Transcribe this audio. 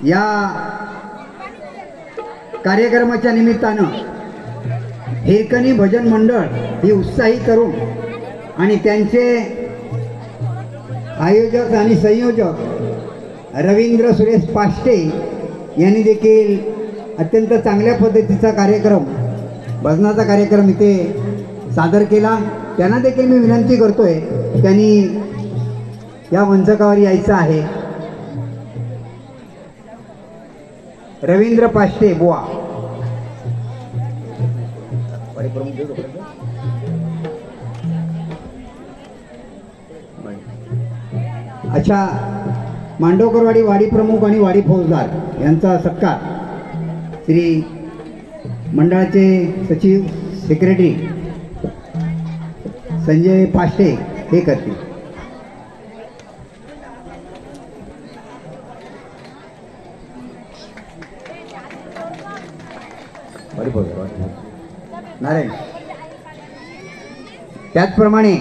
या कार्यक्रमाच्या निमित्तानं हिरकणी भजन मंडळ ही उत्साही तरुण आणि त्यांचे आयोजक आणि संयोजक रवींद्र सुरेश पाष्टे यांनी देखील अत्यंत चांगल्या पद्धतीचा कार्यक्रम भजनाचा कार्यक्रम इथे सादर केला। त्यांना देखील मी विनंती करतोय त्यांनी या मंचकावर यायचं आहे। रवींद्र पाष्टे बुवा अच्छा मांडवकरवाडी वाडी प्रमुख आणि वाडी फौजदार यांचा सत्कार श्री मंडळाचे सचिव सेक्रेटरी संजय पाष्टे हे करतील। नारायण त्याचप्रमाणे